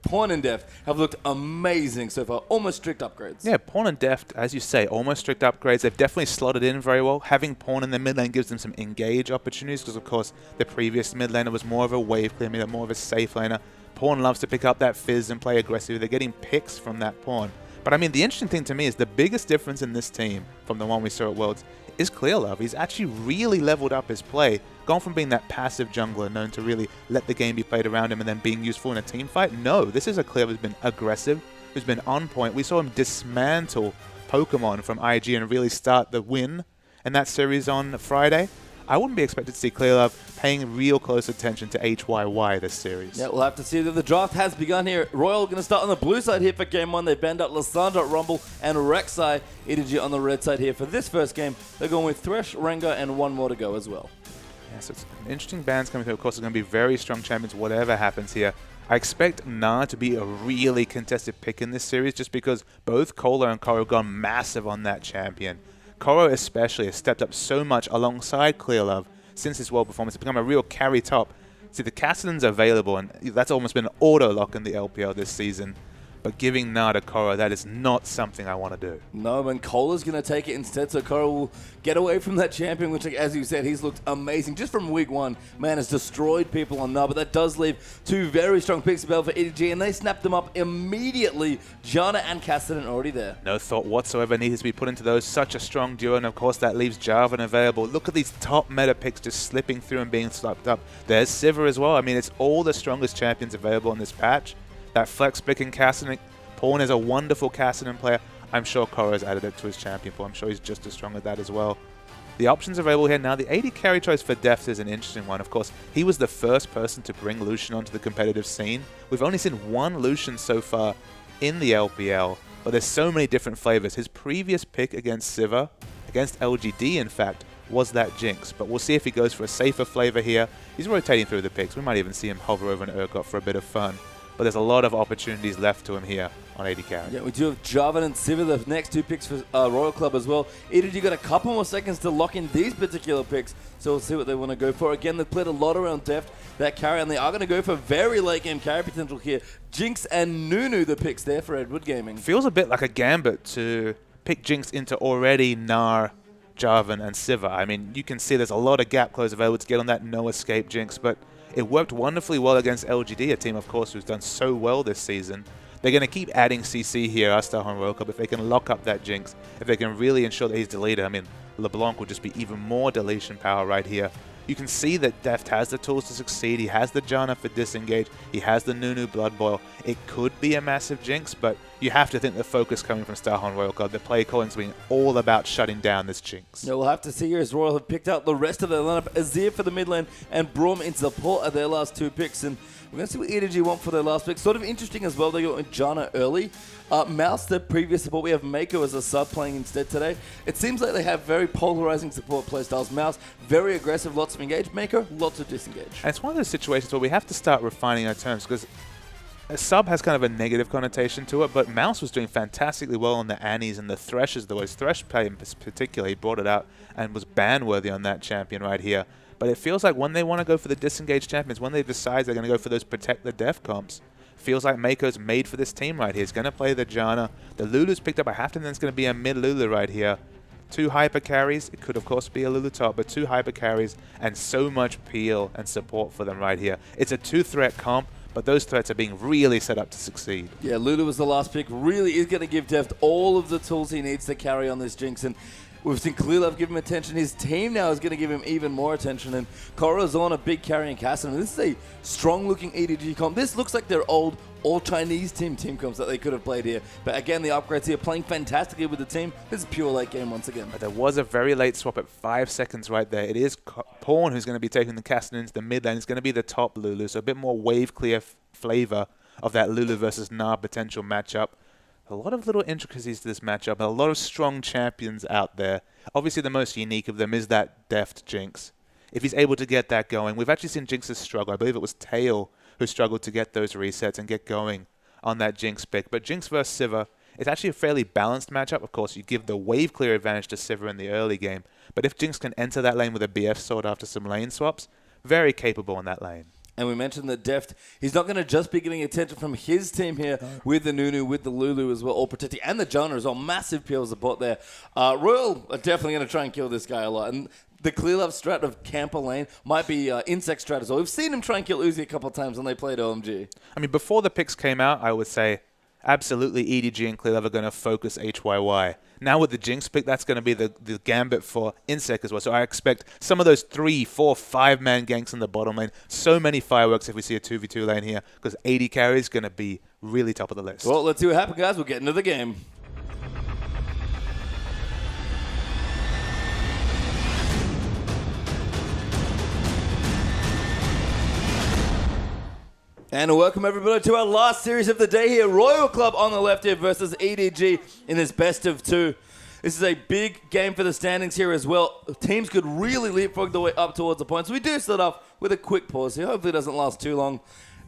Pawn and Deft have looked amazing so far. Almost strict upgrades. Yeah, Pawn and Deft, as you say, almost strict upgrades. They've definitely slotted in very well. Having Pawn in the mid lane gives them some engage opportunities because, of course, the previous mid laner was more of a wave clear, more of a safe laner. Pawn loves to pick up that fizz and play aggressively. They're getting picks from that Pawn. But I mean, the interesting thing to me is the biggest difference in this team from the one we saw at Worlds is Clearlove. He's actually really leveled up his play, gone from being that passive jungler known to really let the game be played around him and then being useful in a team fight. No, this is a Clearlove who's been aggressive, who's been on point. We saw him dismantle Pokemon from IG and really start the win in that series on Friday. I wouldn't be expected to see Clearlove paying real close attention to HYY this series. Yeah, we'll have to see that the draft has begun here. Royal going to start on the blue side here for game one. They've banned out Lissandra, Rumble, and Rek'Sai. EDG on the red side here for this first game. They're going with Thresh, Rengar, and one more to go as well. Yeah, so it's interesting bans coming through. Of course, it's going to be very strong champions, whatever happens here. I expect Gnar to be a really contested pick in this series just because both Kola and Koro have gone massive on that champion. Koro especially has stepped up so much alongside Clearlove since his world performance. It's become a real carry top. See, the Kassadin's available, and that's almost been an auto lock in the LPL this season. But giving Gnar to Koro, that is not something I want to do. No, and Kola's going to take it instead, so Koro will get away from that champion, which, as you said, he's looked amazing. Just from week one, man, has destroyed people on Gnar, but that does leave two very strong picks available for EDG, and they snapped them up immediately. Janna and Kassadin already there. No thought whatsoever needed to be put into those. Such a strong duo, and of course that leaves Jarvan available. Look at these top meta picks just slipping through and being slapped up. There's Sivir as well. I mean, it's all the strongest champions available in this patch. That flex pick in Kassadin. Pawn is a wonderful Kassadin player. I'm sure Koro's added it to his champion pool. I'm sure he's just as strong as that as well. The options available here now. The AD carry choice for Deft is an interesting one. Of course, he was the first person to bring Lucian onto the competitive scene. We've only seen one Lucian so far in the LPL, but there's so many different flavors. His previous pick against Sivir, against LGD in fact, was that Jinx. But we'll see if he goes for a safer flavor here. He's rotating through the picks. We might even see him hover over an Urgot for a bit of fun. But there's a lot of opportunities left to him here on AD carry. Yeah, we do have Jarvan and Sivir, the next two picks for Royal Club as well. EDG got a couple more seconds to lock in these particular picks, so we'll see what they want to go for. Again, they've played a lot around Deft, that carry, and they are going to go for very late game carry potential here. Jinx and Nunu, the picks there for Edward Gaming. Feels a bit like a gambit to pick Jinx into already Gnar, Jarvan, and Sivir. I mean, you can see there's a lot of gap close available to get on that no escape Jinx, but it worked wonderfully well against LGD, a team, of course, who's done so well this season. They're going to keep adding CC here, Astahan World Cup, if they can lock up that Jinx, if they can really ensure that he's deleted. I mean, LeBlanc will just be even more deletion power right here. You can see that Deft has the tools to succeed. He has the Janna for disengage. He has the Nunu Blood Boil. It could be a massive Jinx, but you have to think the focus coming from Starhorn Royal Club, the play calling's being all about shutting down this Jinx. Yeah, we'll have to see here as Royal have picked out the rest of their lineup. Azir for the mid lane and Braum into the port of their last two picks. And we're going to see what EDG want for their last pick. Sort of interesting as well, they got Janna early. Mouse, the previous support, we have Mako as a sub playing instead today. It seems like they have very polarizing support playstyles. Mouse, very aggressive, lots of engage. Mako, lots of disengage. And it's one of those situations where we have to start refining our terms because a sub has kind of a negative connotation to it, but Mouse was doing fantastically well on the Annies and the Threshes. The ways Thresh play in particular, he brought it out and was ban-worthy on that champion right here. But it feels like when they want to go for the disengaged champions, when they decide they're going to go for those protect the def comps, feels like Mako's made for this team right here. He's going to play the Janna. The Lulu's picked up by Hafton, then it's going to be a mid Lulu right here. Two hyper carries. It could, of course, be a Lulu top, but two hyper carries and so much peel and support for them right here. It's a two-threat comp, but those threats are being really set up to succeed. Yeah, Lulu was the last pick. Really is going to give Deft all of the tools he needs to carry on this Jinx. And we've seen Clearlove give him attention. His team now is going to give him even more attention. And Corazon, a big carrying Kassadin. This is a strong-looking EDG comp. This looks like their old all-Chinese team comps that they could have played here. But again, the upgrades here playing fantastically with the team. This is pure late game once again. But there was a very late swap at 5 seconds right there. It is Pawn who's going to be taking the Kassadin into the mid lane. It's going to be the top Lulu. So a bit more wave-clear flavor of that Lulu versus Gnar potential matchup. A lot of little intricacies to this matchup. A lot of strong champions out there. Obviously, the most unique of them is that Deft Jinx. If he's able to get that going, we've actually seen Jinx's struggle. I believe it was Tail who struggled to get those resets and get going on that Jinx pick. But Jinx versus Sivir, it's actually a fairly balanced matchup. Of course, you give the wave clear advantage to Sivir in the early game. But if Jinx can enter that lane with a BF sword after some lane swaps, very capable in that lane. And we mentioned that Deft, he's not going to just be getting attention from his team here with the Nunu, with the Lulu as well, all protecting, and the Jonah as well. Massive PL support there. Royal are definitely going to try and kill this guy a lot. And the clear love strat of camper lane might be insect strat as well. We've seen him try and kill Uzi a couple of times when they played OMG. I mean, before the picks came out, I would say absolutely EDG and clear love are going to focus HYY. Now with the Jinx pick, that's going to be the gambit for Insect as well. So I expect some of those 3, 4, 5-man ganks in the bottom lane. So many fireworks if we see a 2v2 lane here, because AD carry is going to be really top of the list. Well, let's see what happens, guys. We'll get into the game. And welcome everybody to our last series of the day here. Royal Club on the left here versus EDG in this best of 2. This is a big game for the standings here as well. Teams could really leapfrog their way up towards the points. So we do start off with a quick pause here. Hopefully it doesn't last too long.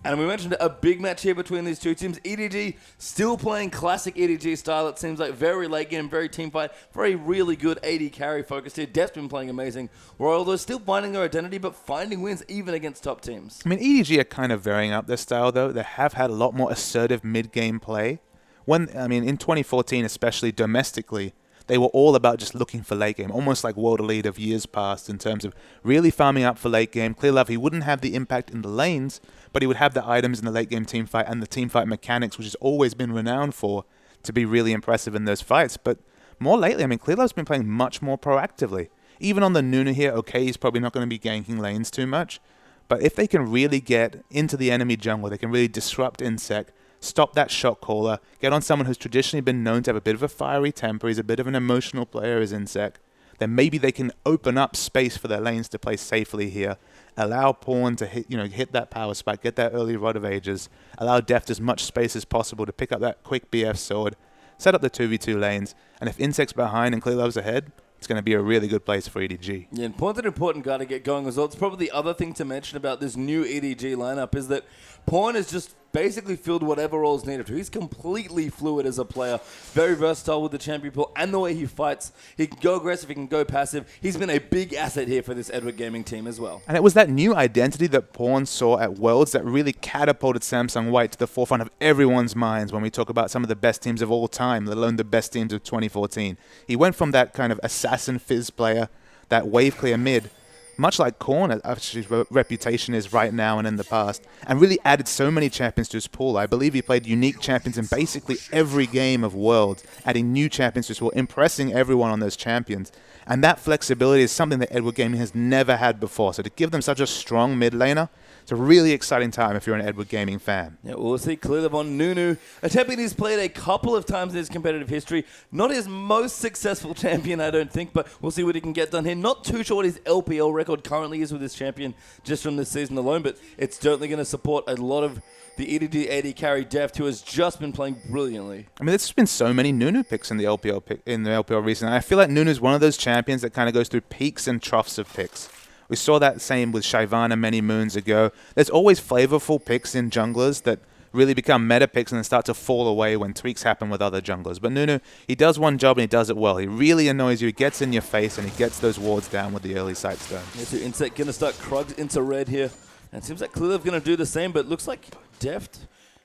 And we mentioned a big match here between these two teams. EDG still playing classic EDG style. It seems like very late game, very team fight, very really good AD carry focused here. Deft's been playing amazing. Royal, they're still finding their identity, but finding wins even against top teams. I mean, EDG are kind of varying up their style, though. They have had a lot more assertive mid-game play. In 2014, especially domestically, they were all about just looking for late game, almost like World Elite of years past in terms of really farming up for late game. Clear love, he wouldn't have the impact in the lanes, but he would have the items in the late game team fight and the team fight mechanics, which has always been renowned for, to be really impressive in those fights. But more lately, Clear love's been playing much more proactively. Even on the Nunu here, okay, he's probably not going to be ganking lanes too much, but if they can really get into the enemy jungle, they can really disrupt Insect, stop that shot caller, get on someone who's traditionally been known to have a bit of a fiery temper, he's a bit of an emotional player as Insect, then maybe they can open up space for their lanes to play safely here, allow Pawn to hit that power spike, get that early Rod of Ages, allow Deft as much space as possible to pick up that quick BF sword, set up the 2v2 lanes, and if Insect's behind and Clear love's ahead, it's going to be a really good place for EDG. Yeah, and Pawn's an important guy to get going as well. It's probably the other thing to mention about this new EDG lineup is that Pawn is just basically filled whatever roles needed to. He's completely fluid as a player, very versatile with the champion pool and the way he fights. He can go aggressive, he can go passive. He's been a big asset here for this Edward Gaming team as well. And it was that new identity that Pawn saw at Worlds that really catapulted Samsung White to the forefront of everyone's minds when we talk about some of the best teams of all time, let alone the best teams of 2014. He went from that kind of assassin fizz player, that wave clear mid, much like Korn, his reputation is right now and in the past, and really added so many champions to his pool. I believe he played unique champions in basically every game of Worlds, adding new champions to his pool, impressing everyone on those champions. And that flexibility is something that Edward Gaming has never had before. So to give them such a strong mid laner, it's a really exciting time if you're an Edward Gaming fan. Yeah, we'll see clear love on Nunu. A champion he's played a couple of times in his competitive history. Not his most successful champion, I don't think, but we'll see what he can get done here. Not too sure what his LPL record currently is with this champion just from this season alone, but it's certainly going to support a lot of the EDG AD carry Deft, who has just been playing brilliantly. I mean, there's been so many Nunu picks in the LPL recently. I feel like Nunu's one of those champions that kind of goes through peaks and troughs of picks. We saw that same with Shyvana many moons ago. There's always flavorful picks in junglers that really become meta picks and then start to fall away when tweaks happen with other junglers. But Nunu, he does one job and he does it well. He really annoys you, he gets in your face, and he gets those wards down with the early Sightstone. Yeah, so Insect going to start Krugs into red here. And it seems like Clearlove going to do the same, but it looks like Deft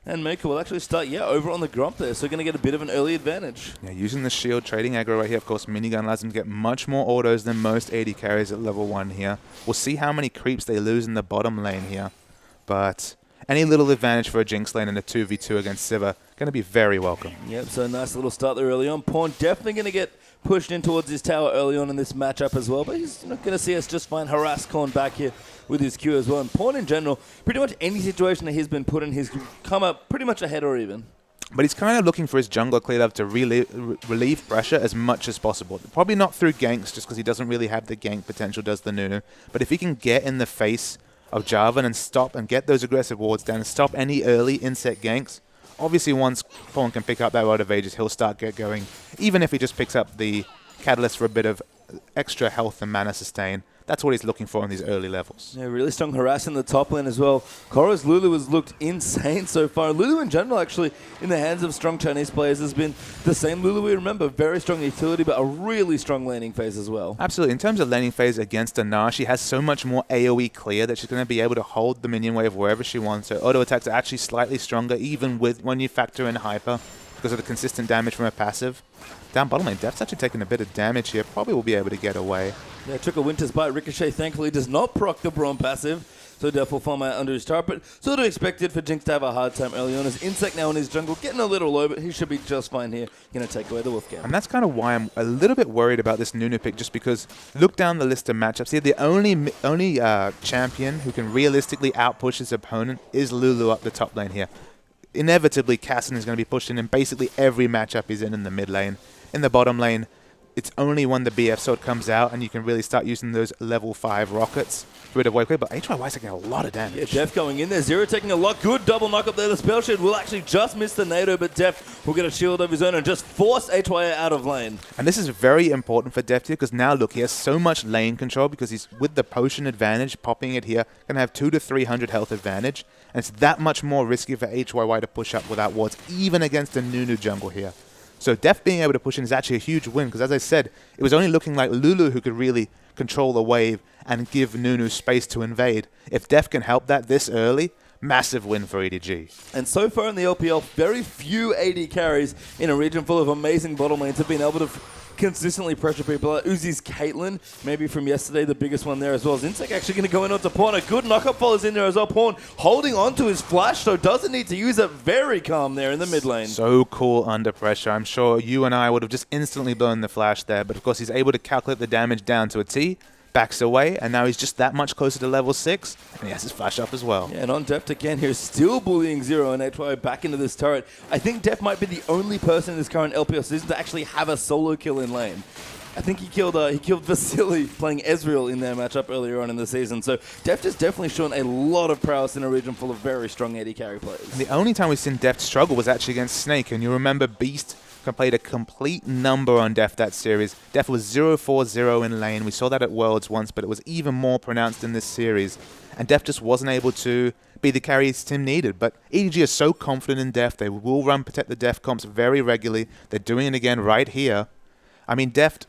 and Maker will actually start, over on the Grump there. So going to get a bit of an early advantage. Yeah, using the shield, trading aggro right here. Of course, Minigun allows them to get much more autos than most AD carries at level 1 here. We'll see how many creeps they lose in the bottom lane here. But any little advantage for a Jinx lane in a 2v2 against Sivir, going to be very welcome. Yep, so a nice little start there early on. Pawn definitely going to get pushed in towards his tower early on in this matchup as well. But he's not going to see us just fine harass Korn back here with his Q as well. And Pawn in general, pretty much any situation that he's been put in, he's come up pretty much ahead or even. But he's kind of looking for his jungler Clearlove to relieve pressure as much as possible. Probably not through ganks, just because he doesn't really have the gank potential, does the Nunu. But if he can get in the face of Jarvan and stop and get those aggressive wards down and stop any early insect ganks, obviously once Pawn can pick up that Rod of Ages, he'll start get going. Even if he just picks up the Catalyst for a bit of extra health and mana sustain. That's what he's looking for in these early levels. Yeah, really strong harass in the top lane as well. Korra's Lulu has looked insane so far. Lulu in general, actually, in the hands of strong Chinese players, has been the same Lulu we remember. Very strong utility, but a really strong laning phase as well. Absolutely. In terms of laning phase against a Gnar, she has so much more AoE clear that she's going to be able to hold the minion wave wherever she wants. So auto attacks are actually slightly stronger, even with when you factor in Hyper, because of the consistent damage from her passive. Down bottom lane, Deft's actually taking a bit of damage here. Probably will be able to get away. Yeah, took a Winter's Bite. Ricochet thankfully does not proc the Braum passive, so Deft will farm out under his turret. But sort of expected for Jinx to have a hard time early on. His Insect now in his jungle, getting a little low, but he should be just fine here. Going to take away the Wolfgang. And that's kind of why I'm a little bit worried about this Nunu pick, just because look down the list of matchups here. The only champion who can realistically outpush his opponent is Lulu up the top lane here. Inevitably, Casson is going to be pushed in basically every matchup he's in the mid lane. In the bottom lane, it's only when the BF sword comes out and you can really start using those level 5 rockets to rid of wave clear, but HYY's taking a lot of damage. Yeah, Deft going in there. Zero taking a lot. Good double knock up there. The spell shield will actually just miss the NATO, but Deft will get a shield of his own and just force HYY out of lane. And this is very important for Deft here, because now look, he has so much lane control because he's with the potion advantage, popping it here, going to have 200 to 300 health advantage, and it's that much more risky for HYY to push up without wards, even against a Nunu jungle here. So Deft being able to push in is actually a huge win, because as I said, it was only looking like Lulu who could really control the wave and give Nunu space to invade. If Deft can help that this early, massive win for EDG. And so far in the LPL, very few AD carries in a region full of amazing bottom lanes have been able to consistently pressure people. Uzi's Caitlyn, maybe from yesterday, the biggest one there as well. Insect actually going to go in onto Pawn. A good knockup follows in there as well. Pawn holding on to his flash, so doesn't need to use it. Very calm there in the mid lane. So cool under pressure. I'm sure you and I would have just instantly blown the flash there, but of course he's able to calculate the damage down to a T, backs away, and now he's just that much closer to level 6, and he has his flash up as well. Yeah, and on Deft again here, still bullying Zero and HY back into this turret. I think Deft might be the only person in this current LPL season to actually have a solo kill in lane. I think he killed Vasily playing Ezreal in their matchup earlier on in the season. So Deft has definitely shown a lot of prowess in a region full of very strong AD carry players. And the only time we've seen Deft struggle was actually against Snake, and you remember Beast played a complete number on Deft that series. Deft was 0-4-0 in lane. We saw that at Worlds once, but it was even more pronounced in this series. And Deft just wasn't able to be the carry his team needed. But EDG is so confident in Deft. They will run Protect the Deft comps very regularly. They're doing it again right here. I mean, Deft,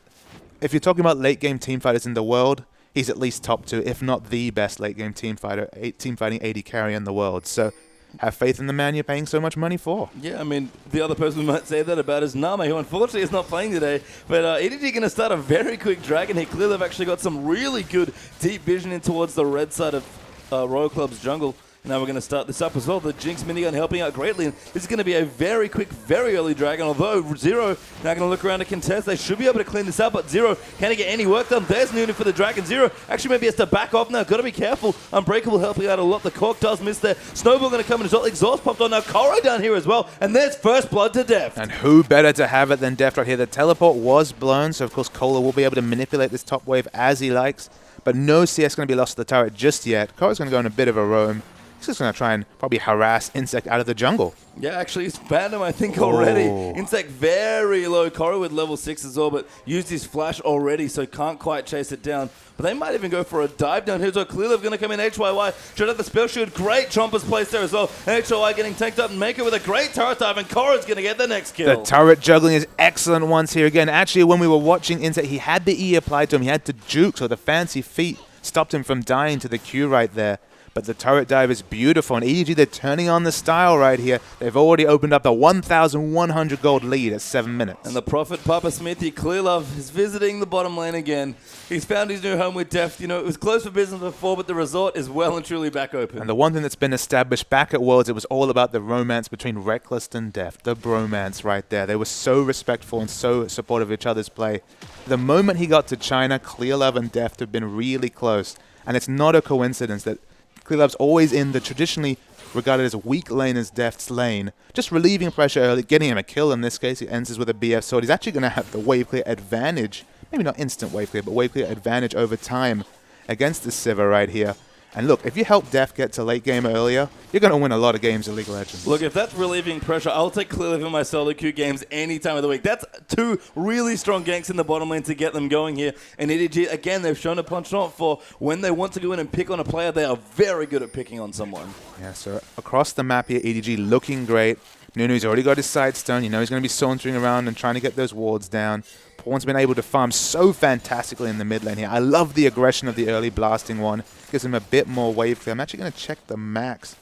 if you're talking about late game team fighters in the world, he's at least top 2, if not the best late game team fighting AD carry in the world. So have faith in the man you're paying so much money for. Yeah, I mean, the other person we might say that about is Nama, who unfortunately is not playing today. But EDG going to start a very quick dragon here. Clearly, they've actually got some really good deep vision in towards the red side of Royal Club's jungle. Now we're going to start this up as well. The Jinx minigun helping out greatly. And this is going to be a very quick, very early dragon. Although Zero now going to look around to contest. They should be able to clean this out. But Zero, can he get any work done? There's Nunu for the dragon. Zero actually maybe has to back off now. Got to be careful. Unbreakable helping out a lot. The Cork does miss there. Snowball going to come in as well. Exhaust popped on now. Korra down here as well. And there's first blood to Deft. And who better to have it than Deft right here? The teleport was blown. So of course Kola will be able to manipulate this top wave as he likes. But no CS going to be lost to the turret just yet. Korra's going to go on a bit of a roam. He's just going to try and probably harass Insect out of the jungle. Yeah, actually, he's banned him, I think, already. Insect very low. Korra with level 6 as well, but used his flash already, so can't quite chase it down. But they might even go for a dive down here. So clearly they're going to come in HYY. Straight out the spell shield. Great Chompers placed there as well. HYY getting tanked up and Maker with a great turret dive, and Korra's going to get the next kill. The turret juggling is excellent once here again. Actually, when we were watching Insect, he had the E applied to him. He had to juke, so the fancy feet stopped him from dying to the Q right there. But the turret dive is beautiful, and EDG, they're turning on the style right here. They've already opened up the 1,100 gold lead at 7 minutes. And the Prophet, Papa Smithy, Clearlove, is visiting the bottom lane again. He's found his new home with Deft. You know, it was closed for business before, but the resort is well and truly back open. And the one thing that's been established back at Worlds, it was all about the romance between Reckless and Deft. The bromance right there. They were so respectful and so supportive of each other's play. The moment he got to China, Clearlove and Deft have been really close. And it's not a coincidence that Clearlove's always in the traditionally regarded as weak lane as Deft's lane, just relieving pressure early, getting him a kill. In this case, he enters with a BF sword. He's actually going to have the wave clear advantage, maybe not instant wave clear, but wave clear advantage over time against this Sivir right here. And look, if you help Def get to late game earlier, you're going to win a lot of games in League of Legends. Look, if that's relieving pressure, I'll take Clearlive in my solo queue games any time of the week. That's 2 really strong ganks in the bottom lane to get them going here. And EDG, again, they've shown a punch not for when they want to go in and pick on a player, they are very good at picking on someone. Yeah, so across the map here, EDG looking great. Nunu's already got his side stone. You know he's going to be sauntering around and trying to get those wards down. Pawn's been able to farm so fantastically in the mid lane here. I love the aggression of the early blasting one. Gives him a bit more wave clear. I'm actually going to check the max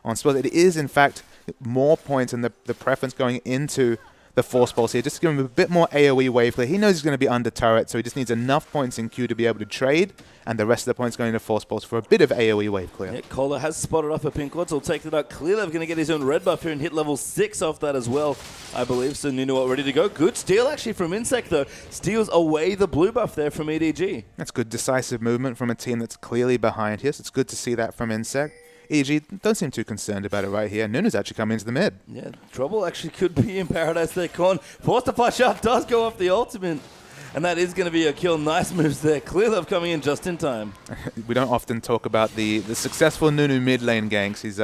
on spells. It is, in fact, more points and the preference going into the force pulse here. Just to give him a bit more AoE wave clear. He knows he's going to be under turret, so he just needs enough points in queue to be able to trade, and the rest of the points going into force pulse for a bit of AoE wave clear. Yeah, Kohler has spotted up a pink ward, so he'll take that out. Clearlive going to get his own red buff here and hit level 6 off that as well, I believe. So Nunu ready to go. Good steal actually from Insect though. Steals away the blue buff there from EDG. That's good decisive movement from a team that's clearly behind here, so it's good to see that from Insect. EDG don't seem too concerned about it right here. Nunu's actually coming into the mid. Yeah, trouble actually could be in paradise there, Con. Forced to flash up, does go off the ultimate. And that is going to be a kill. Nice moves there. Clearlive coming in just in time. We don't often talk about the successful Nunu mid lane ganks. He's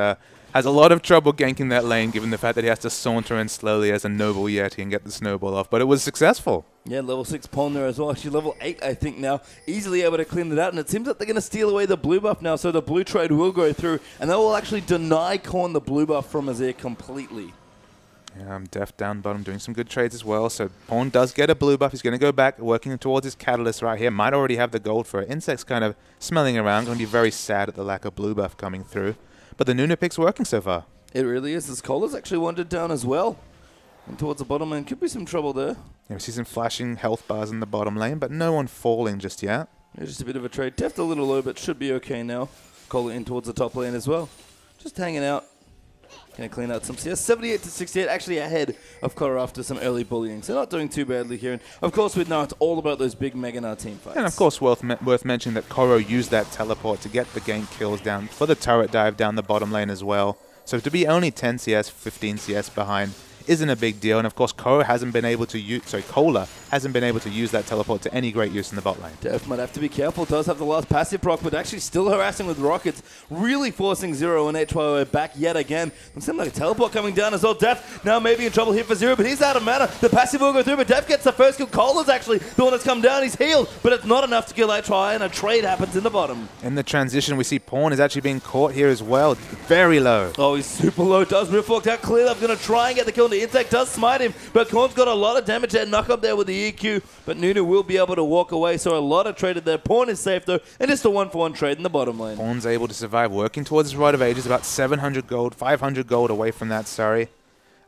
has a lot of trouble ganking that lane, given the fact that he has to saunter in slowly as a noble Yeti and get the snowball off. But it was successful. Yeah, level 6 pawn there as well. Actually, level 8, I think, now. Easily able to clean it out. And it seems like they're going to steal away the blue buff now. So the blue trade will go through. And they will actually deny Korn the blue buff from Azir completely. Yeah, Def down bottom doing some good trades as well. So Pawn does get a blue buff. He's going to go back, working towards his catalyst right here. Might already have the gold for it. Insect's kind of smelling around. Going to be very sad at the lack of blue buff coming through. But the Nunu pick's working so far. It really is. This Kohler's actually wandered down as well. And towards the bottom lane. Could be some trouble there. Yeah, we see some flashing health bars in the bottom lane, but no one falling just yet. Yeah, just a bit of a trade. Deft a little low, but should be okay now. Kohler in towards the top lane as well. Just hanging out. Going to clean out some CS. 78 to 68, actually ahead of Kohler after some early bullying. So not doing too badly here. And of course, with now, it's all about those big Mega Gnar team fights. And of course, worth mentioning that Koro used that teleport to get the gank kills down for the turret dive down the bottom lane as well. So to be only 10 CS, 15 CS behind isn't a big deal. And of course, Kohler hasn't been able to use that teleport to any great use in the bot lane. Def might have to be careful. Does have the last passive proc, but actually still harassing with rockets. Really forcing Zero and HYO back yet again. It seems like a teleport coming down as well. Def now maybe in trouble here for Zero, but he's out of mana. The passive will go through, but Def gets the first kill. Kohler's actually the one that's come down. He's healed, but it's not enough to kill HYO, and a trade happens in the bottom. In the transition, we see Pawn is actually being caught here as well. Very low. Oh, he's super low. Does move forked out. Clearlive going to try and get the kill. The Insect does smite him, but Korn's got a lot of damage there. Knock up there with the EQ, but Nunu will be able to walk away, so a lot of traded there. Pawn is safe though, and just a 1-for-1 trade in the bottom lane. Pawn's able to survive, working towards his Rite of Ages, about 700 gold, 500 gold away from that, sorry.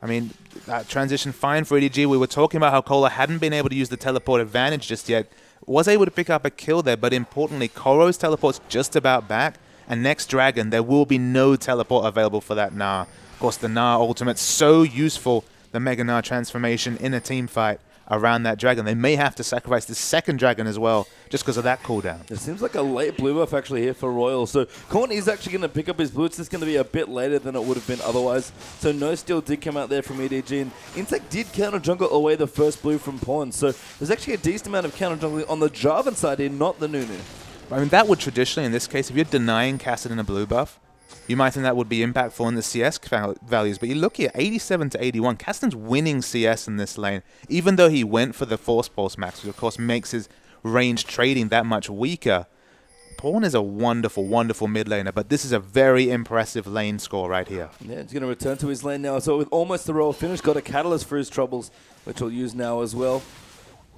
I mean, that transition fine for EDG. We were talking about how Kohler hadn't been able to use the teleport advantage just yet. Was able to pick up a kill there, but importantly, Koro's teleport's just about back, and next Dragon, there will be no teleport available for that Gnar. Of course, the Gnar ultimate's so useful, the Mega Gnar transformation in a team fight around that dragon. They may have to sacrifice the second dragon as well, just because of that cooldown. It seems like a late blue buff actually here for Royal. So Korn is actually going to pick up his blue. It's just going to be a bit later than it would have been otherwise. So no steal did come out there from EDG. And Insect did counter jungle away the first blue from Pawn. So there's actually a decent amount of counter jungling on the Jarvan side here, not the Nunu. I mean, that would traditionally, in this case, if you're denying Kassadin a blue buff, you might think that would be impactful in the CS values, but you look here, 87 to 81. Kassadin's winning CS in this lane, even though he went for the Force Pulse max, which of course makes his range trading that much weaker. Pawn is a wonderful, wonderful mid laner, but this is a very impressive lane score right here. Yeah, he's going to return to his lane now. So with almost the roll finish, got a catalyst for his troubles, which he'll use now as well.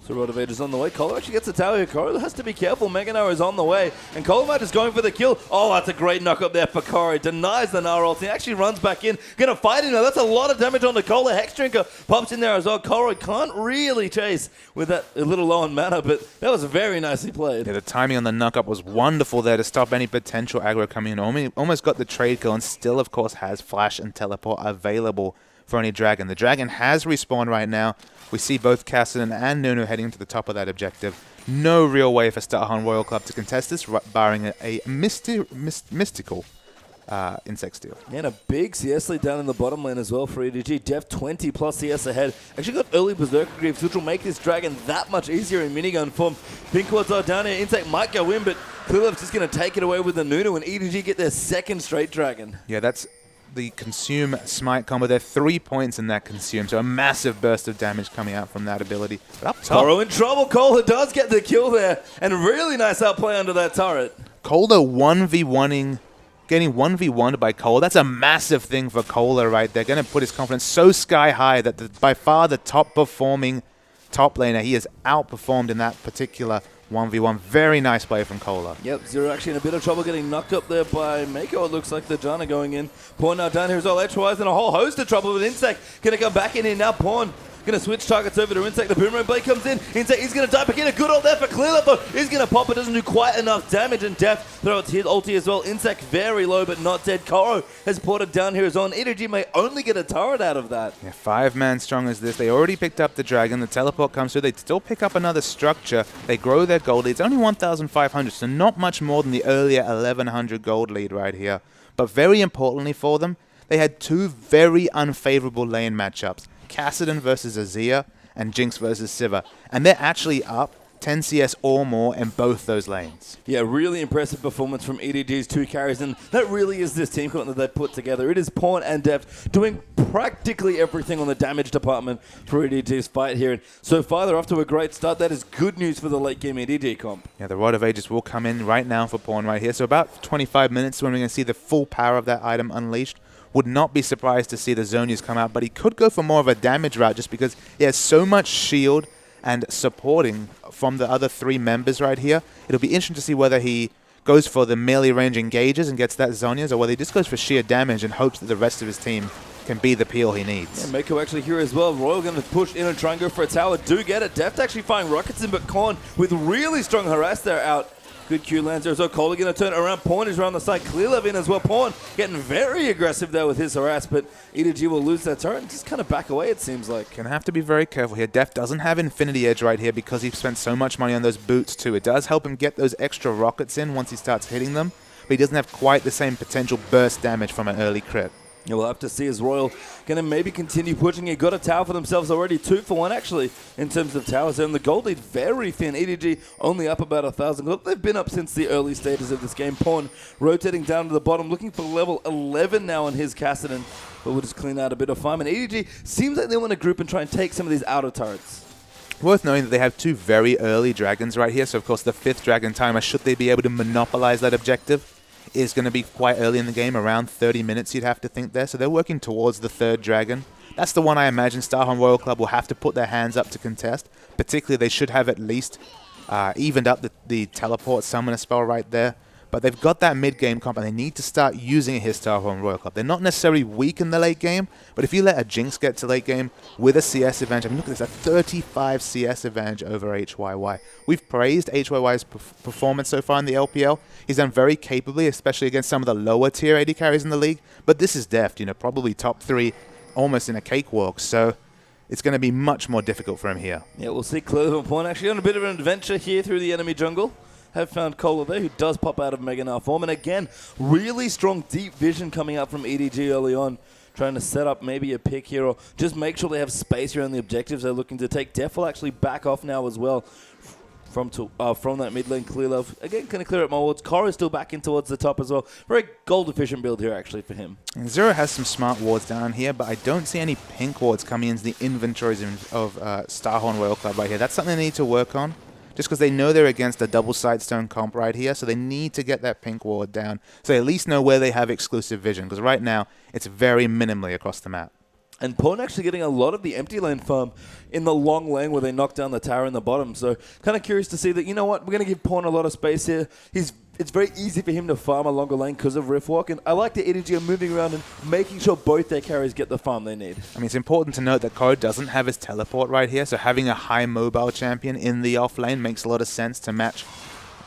So Rod of Ages on the way. Kohler actually gets a tower here. Kohler has to be careful. Mega Gnar is on the way. And Kohler is going for the kill. Oh, that's a great knock up there for Kori. Denies the Gnar ult. He actually runs back in. Going to fight him now. That's a lot of damage on the Kohler. Hex Drinker pops in there as well. Kori can't really chase with that a little low on mana, but that was very nicely played. Yeah, the timing on the knock up was wonderful there to stop any potential aggro coming in. Almost got the trade kill and still, of course, has flash and teleport available for any dragon. The dragon has respawned right now. We see both Kassadin and Nunu heading to the top of that objective. No real way for Starhan Royal Club to contest this, barring a mystical Insect Steal. Yeah, and a big CS lead down in the bottom lane as well for EDG. Def 20 plus CS ahead. Actually got early Berserker Greaves, which will make this Dragon that much easier in minigun form. Pink wards are down here. Insect might go in, but Clearlove's just going to take it away with the Nunu, and EDG get their second straight Dragon. Yeah, that's the Consume Smite combo. There are 3 points in that Consume, so a massive burst of damage coming out from that ability. But up top, Toro in trouble. Kohler does get the kill there, and really nice outplay under that turret. Kohler 1v1ing, getting 1v1'd by Kohler. That's a massive thing for Kohler right there. Going to put his confidence so sky high that by far the top performing top laner, he has outperformed in that particular 1v1. Very nice play from Kohler. Yep, Zero actually in a bit of trouble getting knocked up there by Mako. It looks like the Janna going in. Pawn now down here as well. Edgewise in a whole host of trouble with Insect. Going to come back in here now. Pawn going to switch targets over to Insect. The Boomerang Blade comes in. Insect, he's going to die back in. A good ult there for Clearlove, though. He's going to pop, but doesn't do quite enough damage. And Def throw its hit ulti as well. Insect very low, but not dead. Koro has ported down here as well. And EDG may only get a turret out of that. Yeah, 5-man strong as this. They already picked up the Dragon. The teleport comes through. They still pick up another structure. They grow their gold lead. It's only 1,500, so not much more than the earlier 1,100 gold lead right here. But very importantly for them, they had 2 very unfavorable lane matchups. Kassadin versus Azir and Jinx versus Sivir. And they're actually up 10 CS or more in both those lanes. Yeah, really impressive performance from EDG's 2 carries, and that really is this team comp that they put together. It is Pawn and Def doing practically everything on the damage department for EDG's fight here. And so far, they're off to a great start. That is good news for the late game EDG comp. Yeah, the Rod of Ages will come in right now for Pawn right here. So about 25 minutes when we're going to see the full power of that item unleashed. Would not be surprised to see the Zonias come out, but he could go for more of a damage route just because he has so much shield and supporting from the other 3 members right here. It'll be interesting to see whether he goes for the melee range engages and gets that Zonias, or whether he just goes for sheer damage and hopes that the rest of his team can be the peel he needs. Yeah, Mako actually here as well. Royal going to push in and try and go for a tower. Do get it. Deft actually firing rockets in, but Korn with really strong harass there out. Good Q lands there as well. Kohler going to turn it around. Pawn is around the side. Clearlove in as well. Pawn getting very aggressive there with his harass, but EDG will lose that turret and just kind of back away, it seems like. Gonna have to be very careful here. Def doesn't have Infinity Edge right here because he spent so much money on those boots too. It does help him get those extra rockets in once he starts hitting them, but he doesn't have quite the same potential burst damage from an early crit. Yeah, we'll have to see as Royal going to maybe continue pushing it. Got a tower for themselves already, 2 for 1 actually in terms of towers. And the gold lead very thin. EDG only up about 1,000 gold. They've been up since the early stages of this game. Pawn rotating down to the bottom, looking for level 11 now on his Kassadin. But we'll just clean out a bit of farm. And EDG seems like they want to group and try and take some of these outer turrets. Worth knowing that they have 2 very early dragons right here. So of course the 5th dragon timer, should they be able to monopolize that objective, is going to be quite early in the game, around 30 minutes you'd have to think there. So they're working towards the 3rd dragon. That's the one I imagine Starhorn Royal Club will have to put their hands up to contest. Particularly they should have at least evened up the teleport summoner spell right there. But they've got that mid-game comp and they need to start using it here, Starhorn Royal Club. They're not necessarily weak in the late game, but if you let a Jinx get to late game with a CS advantage, I mean, look at this, a 35 CS advantage over HYY. We've praised HYY's performance so far in the LPL. He's done very capably, especially against some of the lower tier AD carries in the league. But this is Deft, you know, probably top 3, almost in a cakewalk. So it's going to be much more difficult for him here. Yeah, we'll see Clearlove and Pawn actually on a bit of an adventure here through the enemy jungle. Have found Kohler there, who does pop out of Mega Now form. And again, really strong deep vision coming out from EDG early on. Trying to set up maybe a pick here or just make sure they have space around the objectives they're looking to take. Def will actually back off now as well from that mid lane. Clearlove, again, going to clear up more wards. Koro is still back in towards the top as well. Very gold efficient build here actually for him. And Zero has some smart wards down here, but I don't see any pink wards coming into the inventories of Starhorn Royal Club right here. That's something they need to work on. Just because they know they're against a double Sightstone comp right here, so they need to get that pink ward down, so they at least know where they have exclusive vision, because right now, it's very minimally across the map. And Pawn actually getting a lot of the empty lane farm in the long lane where they knock down the tower in the bottom. So kind of curious to see that, you know what, we're going to give Pawn a lot of space here. It's very easy for him to farm a longer lane because of Riftwalk. And I like the EDG are moving around and making sure both their carries get the farm they need. I mean, it's important to note that Koro doesn't have his teleport right here, so having a high mobile champion in the off lane makes a lot of sense to match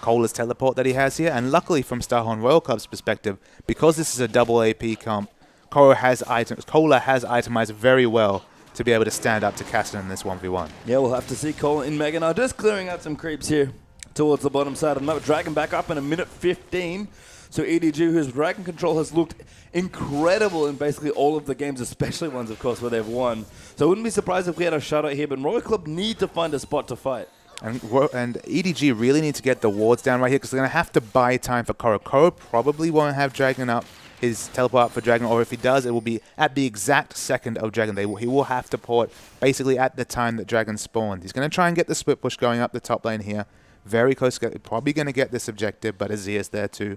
Kohler's teleport that he has here. And luckily from Starhorn Royal Club's perspective, because this is a double AP comp, Kohler has itemized very well to be able to stand up to Kassadin in this 1v1. Yeah, we'll have to see Kohler in Mega now, just clearing out some creeps here towards the bottom side of the map. Dragon back up in a minute 15. So EDG, whose dragon control has looked incredible in basically all of the games, especially ones, of course, where they've won. So I wouldn't be surprised if we had a shutout here, but Royal Club need to find a spot to fight. And EDG really need to get the wards down right here because they're going to have to buy time for Koro. Koro probably won't have Dragon up, his teleport up for Dragon, or if he does, it will be at the exact second of Dragon. He will have to port basically at the time that Dragon spawned. He's going to try and get the split push going up the top lane here. Very close, probably going to get this objective, but Azir's there to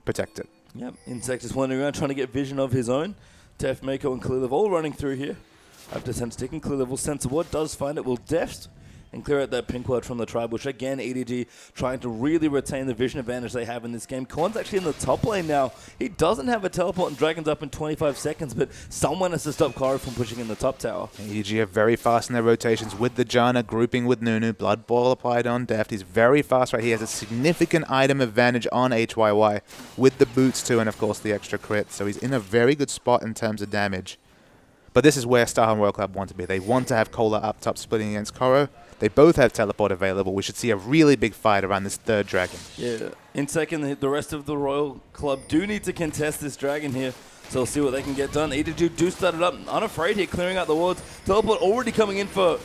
protect it. Yep, Insect is wandering around trying to get vision of his own. Tef, Mako, and Clearlevel all running through here. After Sense sticking, Clearlevel sense of what does find it, will deft and clear out that pink ward from the tribe, which again, EDG trying to really retain the vision advantage they have in this game. Korn's actually in the top lane now. He doesn't have a teleport and Dragon's up in 25 seconds, but someone has to stop Koro from pushing in the top tower. EDG are very fast in their rotations with the Janna grouping with Nunu. Blood Boil applied on Deft. He's very fast right here. He has a significant item advantage on HYY with the boots too, and of course the extra crit. So he's in a very good spot in terms of damage. But this is where Star and Royal Club want to be. They want to have Cola up top splitting against Koro. They both have teleport available. We should see a really big fight around this third dragon. Yeah. In second, the rest of the Royal Club do need to contest this dragon here. So we'll see what they can get done. EDG do start it up. Unafraid here, clearing out the wards. Teleport already coming in for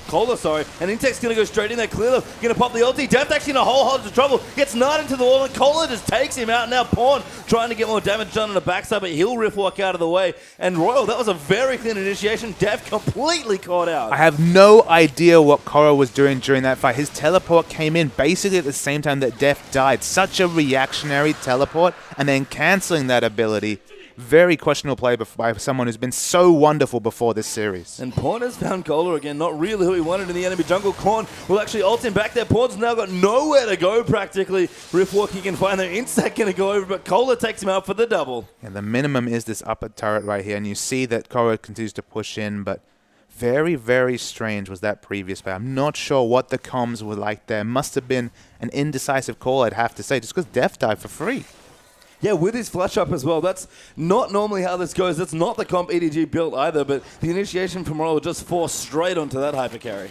Cola, sorry. And Intech's going to go straight in there. Clearly going to pop the ulti. Deft actually in a whole lot of trouble. Gets Knight into the wall, and Cola just takes him out. Now Pawn trying to get more damage done on the backside, but he'll riff walk out of the way. And Royal, that was a very clean initiation. Deft completely caught out. I have no idea what Koro was doing during that fight. His teleport came in basically at the same time that Deft died. Such a reactionary teleport, and then cancelling that ability. Very questionable play by someone who's been so wonderful before this series. And Pawn has found Cola again, not really who he wanted in the enemy jungle. Korn will actually ult him back there. Pawn's now got nowhere to go practically. Riftwalk he can find there. Insect going to go over, but Cola takes him out for the double. And the minimum is this upper turret right here, and you see that Koro continues to push in, but very, very strange was that previous play. I'm not sure what the comms were like there. Must have been an indecisive call, I'd have to say, just because Deft died for free. Yeah, with his flash up as well. That's not normally how this goes. That's not the comp EDG built either, but the initiation from Royal just forced straight onto that hyper carry.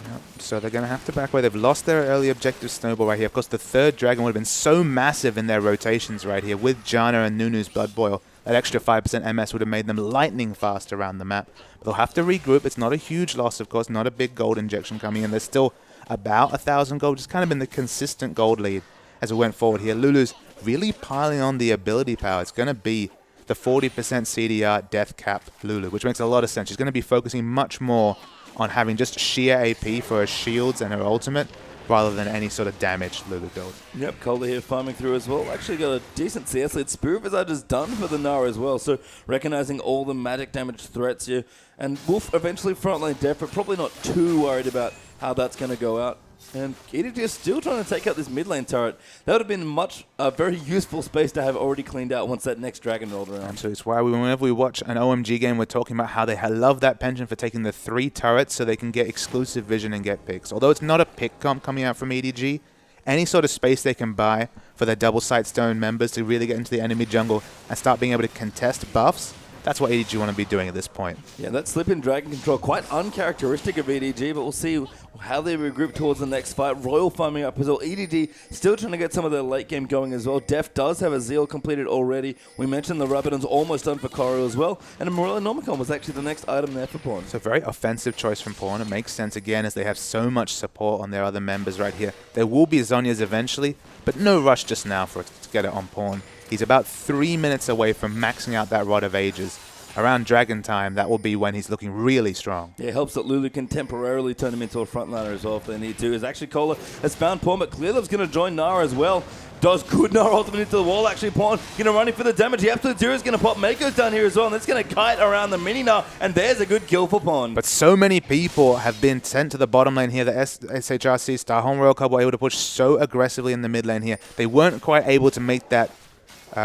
Yep. So they're going to have to back away. They've lost their early objective snowball right here. Of course, the third dragon would have been so massive in their rotations right here with Janna and Nunu's Blood Boil. That extra 5% MS would have made them lightning fast around the map. But they'll have to regroup. It's not a huge loss, of course, not a big gold injection coming in. There's still about 1,000 gold, just kind of been the consistent gold lead as we went forward here. Lulu's really piling on the ability power. It's going to be the 40% CDR death cap Lulu, which makes a lot of sense. She's going to be focusing much more on having just sheer AP for her shields and her ultimate rather than any sort of damage Lulu build. Yep, Cola here farming through as well. Actually got a decent CS lead. Spirit Visage is done for the Nara as well, so recognizing all the magic damage threats here. And Wolf eventually frontline Def, but probably not too worried about how that's going to go out. And EDG is still trying to take out this mid lane turret. That would have been a very useful space to have already cleaned out once that next dragon rolled around. Absolutely. It's why whenever we watch an OMG game, we're talking about how they love that penchant for taking the 3 turrets so they can get exclusive vision and get picks. Although it's not a pick comp coming out from EDG, any sort of space they can buy for their double sight stone members to really get into the enemy jungle and start being able to contest buffs, that's what EDG want to be doing at this point. Yeah, that slip in dragon control, quite uncharacteristic of EDG, but we'll see how they regroup towards the next fight. Royal farming up as well. EDG still trying to get some of their late game going as well. Def does have a Zeal completed already. We mentioned the Rabadon's almost done for Koro as well. And a Morella Nomicon was actually the next item there for Pawn. So very offensive choice from Pawn. It makes sense again as they have so much support on their other members right here. There will be Zhonya's eventually, but no rush just now for it to get it on Pawn. He's about 3 minutes away from maxing out that Rod of Ages. Around Dragon time, that will be when he's looking really strong. Yeah, it helps that Lulu can temporarily turn him into a frontliner as well if they need to. As actually Cola has found Pawn, but Clearlove's going to join Nara as well. Does good Nara ultimate into the wall. Actually, Pawn going to run in for the damage. The Absolute Zero is going to pop. Mako's down here as well, and that's going to kite around the mini Nara, and there's a good kill for Pawn. But so many people have been sent to the bottom lane here. The SHRC Starhorn Royal Club were able to push so aggressively in the mid lane here. They weren't quite able to make that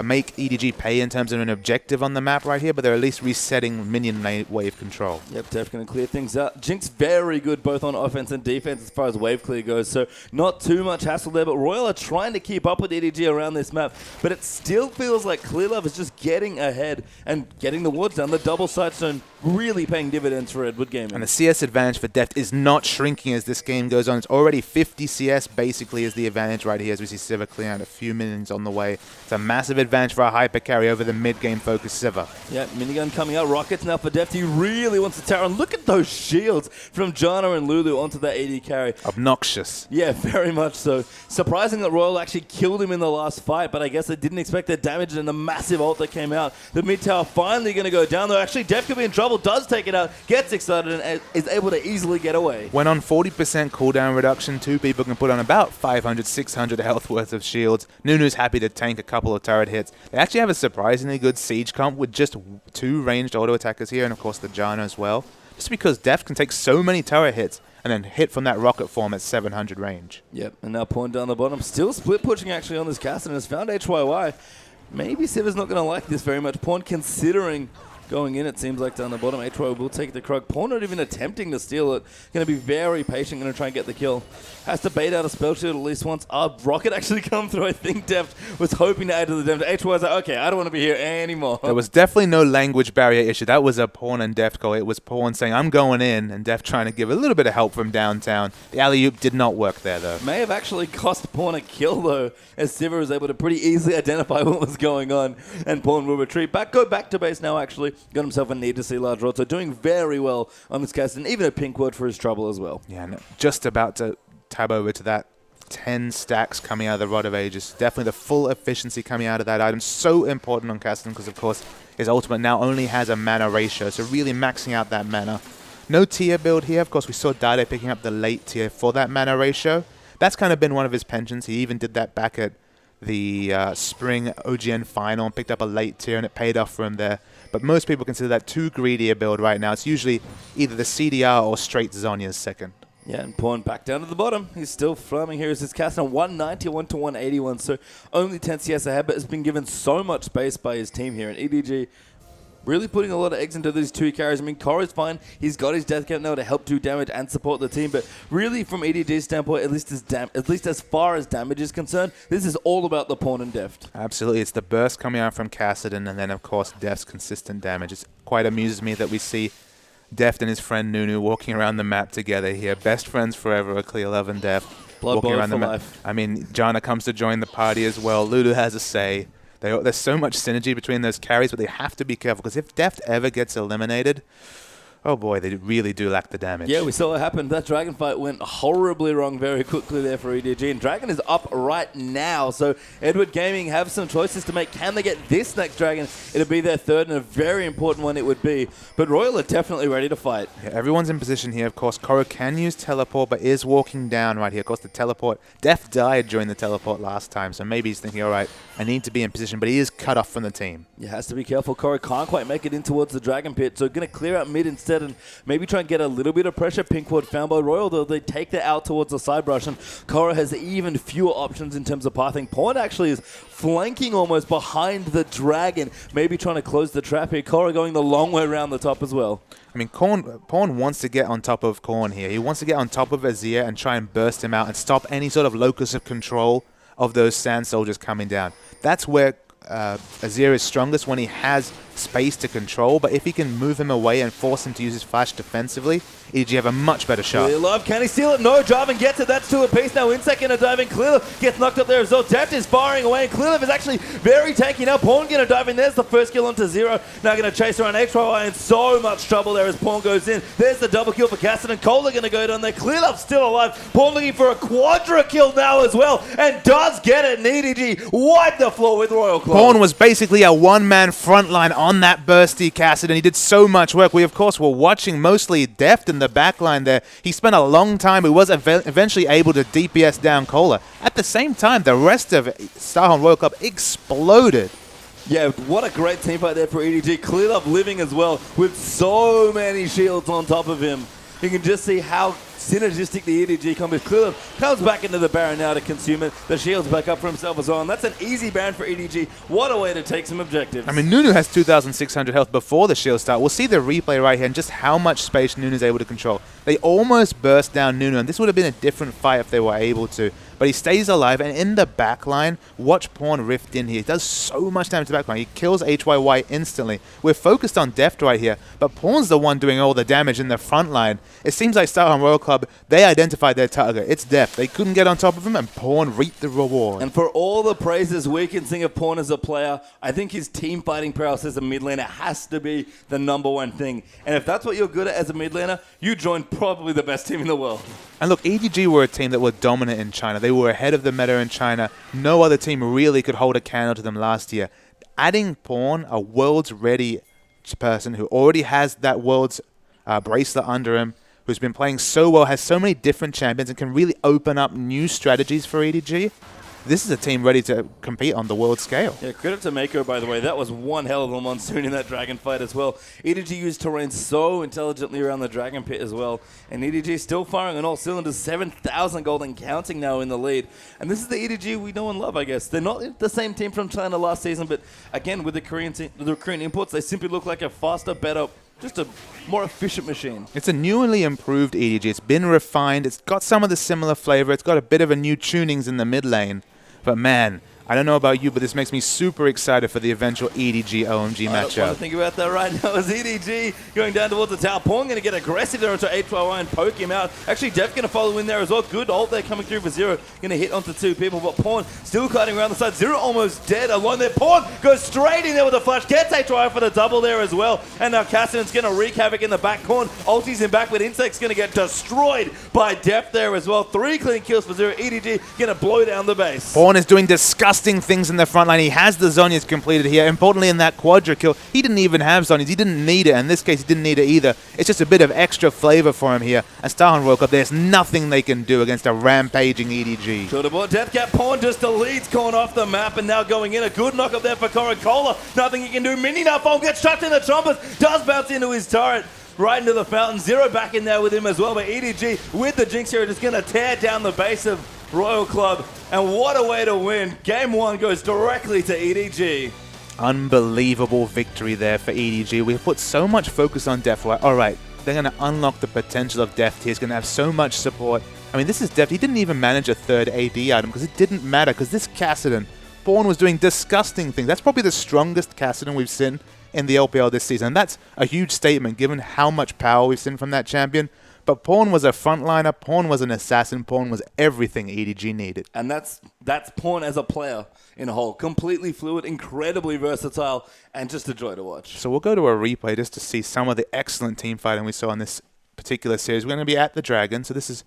make EDG pay in terms of an objective on the map right here, but they're at least resetting minion wave control. Yep, Def going to clear things out. Jinx very good both on offense and defense as far as wave clear goes, so not too much hassle there, but Royal are trying to keep up with EDG around this map, but it still feels like Clearlove is just getting ahead and getting the wards down. The double sightstone really paying dividends for Edward Gaming. And the CS advantage for Deft is not shrinking as this game goes on. It's already 50 CS basically is the advantage right here as we see Sivir clearing out a few minions on the way. It's a massive advantage for a hyper carry over the mid-game focused Sivir. Yeah, minigun coming out. Rockets now for Deft. He really wants to tower. And look at those shields from Janna and Lulu onto that AD carry. Obnoxious. Yeah, very much so. Surprising that Royal actually killed him in the last fight, but I guess they didn't expect the damage and the massive ult that came out. The mid tower finally going to go down, though. Actually, Deft could be in trouble, does take it out, gets excited, and is able to easily get away. When on 40% cooldown reduction, two people can put on about 500, 600 health worth of shields. Nunu's happy to tank a couple of turret hits. They actually have a surprisingly good siege comp with just 2 ranged auto attackers here, and of course the Janna as well. Just because Deft can take so many turret hits and then hit from that rocket form at 700 range. Yep, and now Pawn down the bottom. Still split pushing actually on this cast and has found HYY. Maybe Sivir's not going to like this very much. Pawn considering going in, it seems like, down the bottom. HYY will take the Krug. Pawn not even attempting to steal it. Going to be very patient, going to try and get the kill. Has to bait out a spell shield at least once. Rocket actually come through. I think Deft was hoping to add to the damage. HYY's like, okay, I don't want to be here anymore. There was definitely no language barrier issue. That was a Pawn and Deft call. It was Pawn saying, I'm going in, and Deft trying to give a little bit of help from downtown. The alley-oop did not work there, though. May have actually cost Pawn a kill, though, as Sivir was able to pretty easily identify what was going on, and Pawn will retreat back. Go back to base now, actually. Got himself a need to see large rod, so doing very well on this cast, and even a pink word for his trouble as well. Yeah, no, just about to tab over to that 10 stacks coming out of the Rod of Ages. Definitely the full efficiency coming out of that item. So important on Cassidy because, of course, his ultimate now only has a mana ratio, so really maxing out that mana. No tier build here. Of course, we saw Dade picking up the late tier for that mana ratio. That's kind of been one of his penchants. He even did that back at the spring OGN final and picked up a late tier, and it paid off for him there. But most people consider that too greedy a build right now. It's usually either the CDR or straight Zhonya's second. Yeah, and Pawn back down to the bottom. He's still farming here as his cast on 191 to 181, so only 10 CS ahead, but has been given so much space by his team here. And EDG really putting a lot of eggs into these 2 carries. I mean, Korra's fine. He's got his death count now to help do damage and support the team, but really from EDG's standpoint, at least as far as damage is concerned, this is all about the Pawn and Deft. Absolutely. It's the burst coming out from Kassadin, and then, of course, Deft's consistent damage. It quite amuses me that we see Deft and his friend Nunu walking around the map together here. Best friends forever, Clear Love and Deft. Blood walking around the map. Life. I mean, Janna comes to join the party as well. Lulu has a say. There's so much synergy between those carries, but they have to be careful because if Deft ever gets eliminated, oh boy, they really do lack the damage. Yeah, we saw what happened. That Dragon fight went horribly wrong very quickly there for EDG. And Dragon is up right now. So Edward Gaming have some choices to make. Can they get this next Dragon? It'll be their third and a very important one it would be. But Royal are definitely ready to fight. Yeah, everyone's in position here. Of course, Korra can use teleport, but is walking down right here. Of course, the teleport. Deft died during the teleport last time, so maybe he's thinking, all right, I need to be in position, but he is cut off from the team. You has to be careful. Korra can't quite make it in towards the Dragon Pit, so going to clear out mid instead and maybe try and get a little bit of pressure. Pinkward found by Royal, though they take that out towards the side brush, and Korra has even fewer options in terms of pathing. Pawn actually is flanking almost behind the Dragon, maybe trying to close the trap here. Korra going the long way around the top as well. I mean, Pawn wants to get on top of Korn here. He wants to get on top of Azir and try and burst him out and stop any sort of locus of control of those Sand Soldiers coming down. That's where Azir is strongest, when he has space to control, but if he can move him away and force him to use his flash defensively, EDG have a much better shot. Clear Love, can he steal it? No, Jarvan gets it. That's 2 apiece now. In second, a dive in. Clear Love gets knocked up there as well. Deft is firing away, and Clear Love is actually very tanky now. Pawn going to dive in. There's the first kill onto Zero. Now going to chase around XYY in so much trouble there as Pawn goes in. There's the double kill for Caston, and Kohler going to go down there. Clear Love still alive. Pawn looking for a quadra kill now as well, and does get it. And EDG wipe the floor with Royal Claw. Pawn was basically a one-man frontline on that bursty Cassidy, and he did so much work. We, of course, were watching mostly Deft in the backline there. He spent a long time. He was eventually able to DPS down Kohler. At the same time, the rest of Starhorn Royal Club exploded. Yeah, what a great team fight there for EDG. Clear Love living as well with so many shields on top of him. You can just see how synergistic the EDG combo is. Clear Love comes back into the Baron now to consume it. The shield's back up for himself as well, and that's an easy Baron for EDG. What a way to take some objectives. I mean, Nunu has 2,600 health before the shield start. We'll see the replay right here and just how much space Nunu is able to control. They almost burst down Nunu, and this would have been a different fight if they were able to. but he stays alive, and in the backline, watch Pawn rift in here. He does so much damage to the backline. He kills HYY instantly. We're focused on Deft right here, but Pawn's the one doing all the damage in the front line. It seems like Star Royal Club, they identified their target. It's Deft. They couldn't get on top of him, and Pawn reaped the reward. And for all the praises we can sing of Pawn as a player, I think his team fighting prowess as a mid laner has to be the #1 thing. And if that's what you're good at as a mid laner, you join probably the best team in the world. And look, EDG were a team that were dominant in China. They were ahead of the meta in China. No other team really could hold a candle to them last year. Adding Pawn, a world's ready person who already has that world's bracelet under him, who's been playing so well, has so many different champions, and can really open up new strategies for EDG. This is a team ready to compete on the world scale. Yeah, credit to Mako, by the way. That was one hell of a monsoon in that dragon fight as well. EDG used terrain so intelligently around the dragon pit as well. And EDG still firing on all cylinders, 7,000 gold and counting now in the lead. And this is the EDG we know and love, I guess. They're not the same team from China last season, but again, with the Korean imports, they simply look like a faster, better, just a more efficient machine. It's a newly improved EDG. It's been refined. It's got some of the similar flavor. It's got a bit of a new tunings in the mid lane. But man, I don't know about you, but this makes me super excited for the eventual EDG OMG matchup. I don't want to think about that right now. As EDG going down towards the tower. Pawn going to get aggressive there onto HYY and poke him out. Actually, Def going to follow in there as well. Good ult there coming through for Zero. Going to hit onto 2 people, but Pawn still cutting around the side. Zero almost dead alone there. Pawn goes straight in there with a flash. Gets HYY for the double there as well. And now Cassidon's going to wreak havoc in the back corner. Ulti's in back, but Insect's going to get destroyed by Def there as well. 3 clean kills for Zero. EDG going to blow down the base. Pawn is doing disgusting things in the front line. He has the Zhonya's completed here. Importantly, in that quadra kill, he didn't even have Zhonya's. He didn't need it. In this case, he didn't need it either. It's just a bit of extra flavor for him here. And Star Royal Club, there's nothing they can do against a rampaging EDG. Should have bought Deathcap. Pawn just deletes Corn off the map, and now going in. A good knock up there for Coca-Cola. Nothing he can do. Mini now Pawn gets chucked in the chompers. Does bounce into his turret. Right into the fountain. Zero back in there with him as well. But EDG with the Jinx here just going to tear down the base of Royal Club. And what a way to win. Game 1 goes directly to EDG. Unbelievable victory there for EDG. We put so much focus on Deft. All right, they're going to unlock the potential of Deft here. He's going to have so much support. I mean, this is Deft. He didn't even manage a third AD item because it didn't matter, because this Cassidon, Pawn was doing disgusting things. That's probably the strongest Cassidon we've seen in the LPL this season. And that's a huge statement given how much power we've seen from that champion. But Pawn was a frontliner, Pawn was an assassin, Pawn was everything EDG needed. And that's Pawn as a player in a whole. Completely fluid, incredibly versatile, and just a joy to watch. So we'll go to a replay just to see some of the excellent team fighting we saw in this particular series. We're going to be at the Dragon, so this is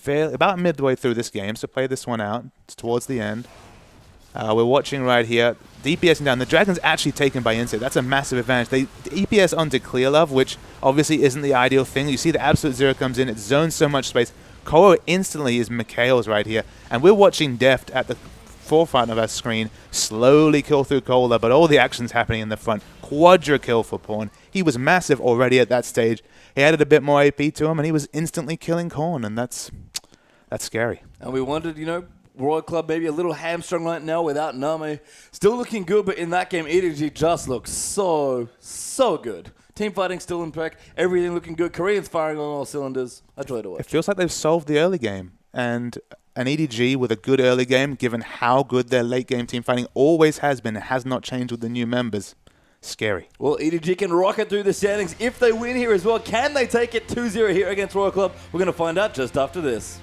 about midway through this game, so play this one out. It's towards the end. We're watching right here. DPS down. The Dragon's actually taken by Insect. That's a massive advantage. They EPS onto Clear Love, which obviously isn't the ideal thing. You see the Absolute Zero comes in. It zones so much space. Koa instantly is Mikhail's right here. And we're watching Deft at the forefront of our screen slowly kill through Kola, but all the action's happening in the front. Quadra kill for Pawn. He was massive already at that stage. He added a bit more AP to him, and he was instantly killing Korn, and that's scary. And we wondered, you know, Royal Club maybe a little hamstrung right now without Nami. Still looking good, but in that game, EDG just looks so good. Team fighting still in perk. Everything looking good. Koreans firing on all cylinders. I joy to watch. It feels like they've solved the early game. And an EDG with a good early game, given how good their late game team fighting always has been, it has not changed with the new members. Scary. Well, EDG can rocket through the standings if they win here as well. Can they take it 2-0 here against Royal Club? We're going to find out just after this.